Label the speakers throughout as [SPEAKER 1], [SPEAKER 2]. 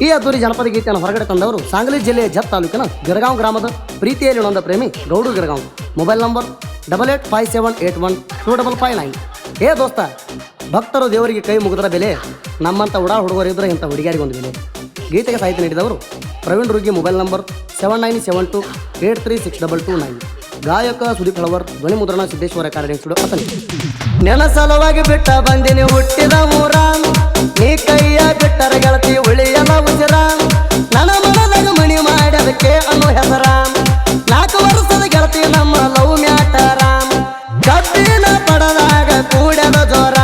[SPEAKER 1] ಈ ಅದ್ದೂರಿ ಜನಪದ ಗೀತೆಯನ್ನು ಹೊರಗಡೆ ತಂದವರು ಸಾಂಗ್ಲಿ ಜಿಲ್ಲೆಯ ಜತ್ ತಾಲೂಕಿನ ಗಿರಗಾಂವ್ ಗ್ರಾಮದ ಪ್ರೀತಿಯಲ್ಲಿ ನೊಂದ ಪ್ರೇಮಿ ಗೌಡು ಗಿರಗಾಂವ್. Mobile number 8857812559. ಏ ದೋಸ್ತ, ಭಕ್ತರು ದೇವರಿಗೆ ಕೈ ಮುಗಿದರ ಬೆಲೆ, ನಮ್ಮಂಥ ಉಡಾ ಹುಡುಗರಿದ್ರೆ ಇಂಥ ಹುಡುಗಿಯರಿಗೆ ಒಂದು ಬೆಲೆ. ಗೀತೆಗೆ ಸಾಹಿತ್ಯ ನೀಡಿದವರು ಪ್ರವೀಣ್ ರುಗಿ. Mobile number 7972836229. ಗಾಯಕ ಸುದೀಪ್ ಹಳವರ್. ಧ್ವನಿ ಮುದ್ರಣ ಸಿದ್ದೇಶ್ವರ ರೆಕಾರ್ಡಿಂಗ್ ಸ್ಟುಡಿಯೋ ಅತನಿ. ನೆನಸಲವಾಗಿ ಬಿಟ್ಟ ಬಂದಿನಿ ಹುಟ್ಟಿದ ಮೂರ, ನೀ ಕೈಯ ಬಿಟ್ಟರ ಗೆಳತಿ ಉಳಿಯಲ್ಲ ಉಸಿರ, ನನ್ನ ಮನದಾಗ ಮಣಿ ಮಾಡ್ಯದಕ್ಕೆ ಅನ್ನೋ ಹೆಸರ, 4 ವರ್ಷದ ಗೆಳತಿ ನಮ್ಮ ಲವ್ ಮ್ಯಾಟರ, ಕಬ್ಬಿನ ಪಡದಾಗ ಕೂಡದ ಜೋರ,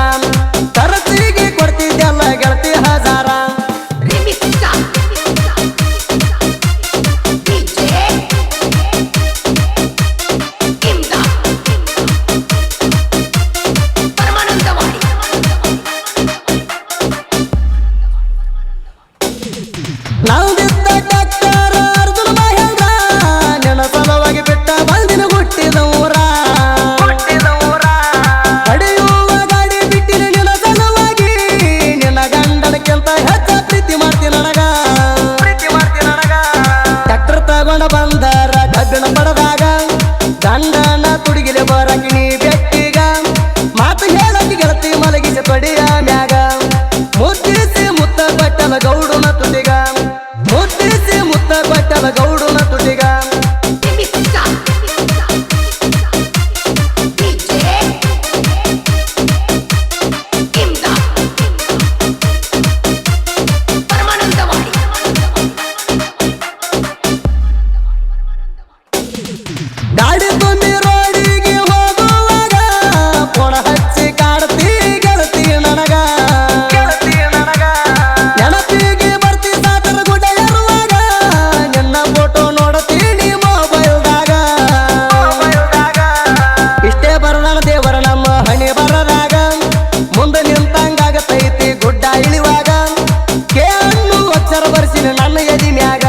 [SPEAKER 1] ಖರ್ಚಿಗೆ ಕೊಡ್ತಿದ್ದೆಲ್ಲ ಗೆಳತಿ ಹಜಾರ. ನಾವಿದ್ದ ಡಾಕ್ಟರ್ ಅರ್ಜುನ ಮಹೇಂದ್ರ, ನಿನ್ನ ಸಲುವಾಗಿ ಬಿಟ್ಟ ಬಂದಿನ ಹುಟ್ಟಿದ ಊರ, ಪಡೆಯುವ ಗಾಡಿ ಬಿಟ್ಟಿನಿ ನಿನ್ನ ಸಲುವಾಗಿ, ನಿನ್ನ ಗಂಡನಕ್ಕಿಂತ ಹೆಚ್ಚ ಪ್ರೀತಿ ಮಾಡ್ತೀನಿ ನನಗ. ಡಾಕ್ಟರ್ ತಗೊಂಡ ಬಂದರ ಕಬ್ಬಿಣ ಪಡದಾಗ, ಗಂಡನ ತುಡುಗಿಲೆ ಬರಕಿ ನೀ ಬೆಟ್ಟಿಗ, ಮಾತು ಹೇಳಕ್ಕೆ ಗೆಳತಿ ಮಲಗಿಸಿ ತೊಡಿಯ ಮ್ಯಾಗ, ಮುದ್ದಿಸಿ ಮುತ್ತ ಕೊಟ್ಟಲ ಗೌಡುನ ತುಟಿಗ, ಮುದ್ದಿಸಿ ಮುತ್ತ ಕೊಟ್ಟಲ ಗೌಡುನ ತುಟಿಗ. ಗಾಡಿ ತುಂಬಿ ರೋಡಿಗೆ ಹೋಗುವಾಗ, ಪೊಣ ಹಚ್ಚಿ ಕಾಡ್ತಿ ಗೆಳತಿ ನನಗ, ನೆನಪಿಗೆ ಬರ್ತಿ ಸಾತರ ಗುಡ್ಡ ಏರುವಾಗ, ನಿನ್ನ ಫೋಟೋ ನೋಡತೀನಿ ಮೊಬೈಲ್ದಾಗ. ಇಷ್ಟೇ ಬರದಾನ ದೇವರ ನಮ್ಮ ಹಣಿ ಬರದಾಗ, ಮುಂದೆ ನಿಂತಂಗಾಗತೈತಿ ಗುಡ್ಡ ಇಳಿವಾಗ, ಕೇಳು ಅಕ್ಷರ ಬರ್ಸಿನ ನನ್ನ ಎದಿ ಮ್ಯಾಗ,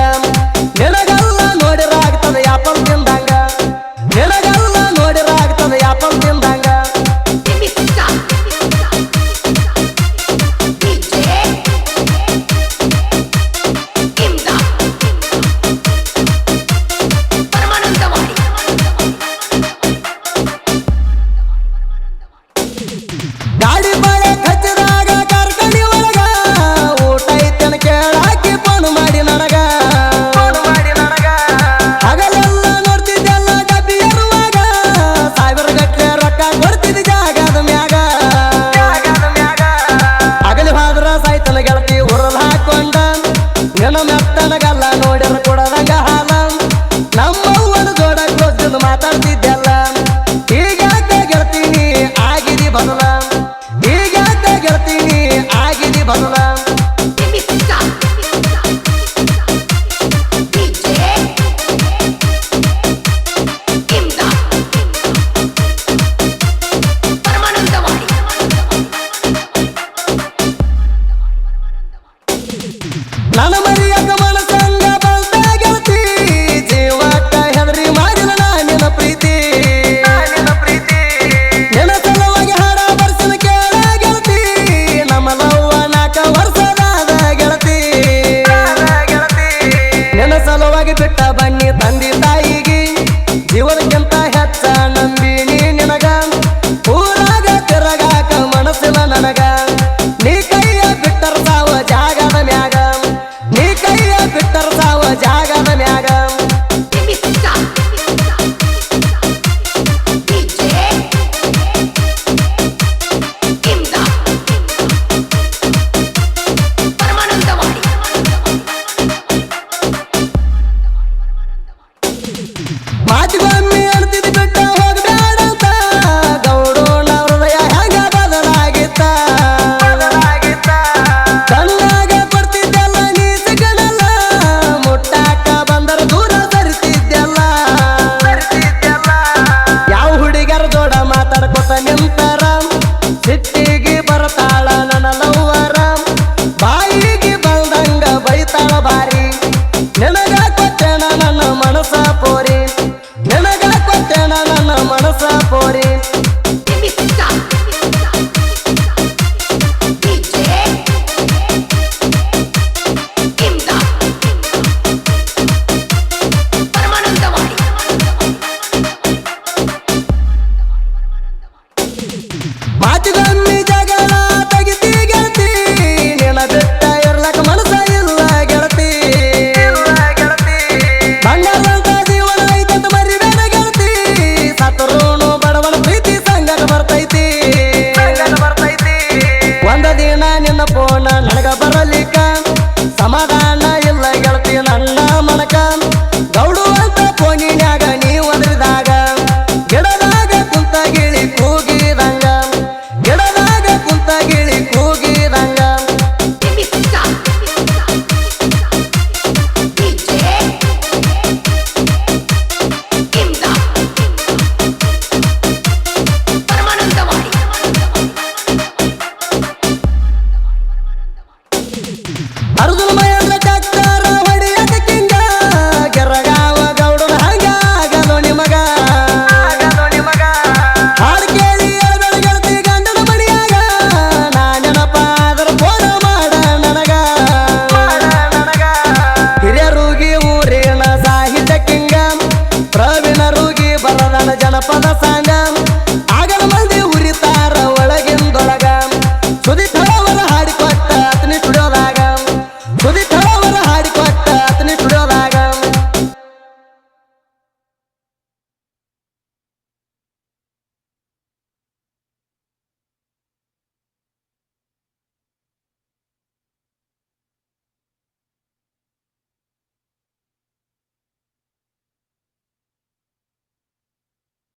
[SPEAKER 1] ನಿನಗಲ್ಲ ನೋಡಿರ ಆಗ್ತದ ಯಾಪಲ್ ತಿಂದಂಗ, ನಿನಗಲ್ಲ ನೋಡಿರ ಆಗ್ತದ ಯಾಪಲ್ ತಿಂದಂಗ. ಗಾಡಿ ಬಾಳೆ ಹಚ್ಚಿದಾಗ ಕಾರ್ಕಡಿ ಒಳಗ, ಊಟ ಐತನ ಕೇಳಾಕಿ ಫೋನ್ ಮಾಡಿ ನನಗ, ಹಗಲೆಲ್ಲ ನೋಡ್ತಿದ್ದೆಲ್ಲ ಡಬ್ಬಿ ಏರುವಾಗ, 1000 ಗಟ್ಲೆ ರೊಕ್ಕ ಕೊಡ್ತಿದ್ದ ಜಾಗದ ಮ್ಯಾಗ, ಹಗಲಿ ಹೋದ್ರ ಸಾಯ್ತನ ಗೆಳತಿ ಉರಲ್ ಹಾಕೊಂಡ, ನಿನ್ನ ಮೆತ್ತನಗಲ್ಲ ನೋಡ್ಯಾರ ಕೊಡದಂಗ ಹಾಲ, ನಮ್ಮವ್ವನ ಜೋಡ ಕ್ಲೋಸ್ ಮಾತಾಡ್ತಿದ್ದೆಲ್ಲ, ಈಗ್ಯಾಕ ಗೆಳತೀನಿ ಆಗಿದಿ ಬದಲ, ಈಗ್ಯಾಕ ಗೆಳತೀನಿ ಆಗಿದಿ ಬದಲ. ನನ್ನ ಮರಿ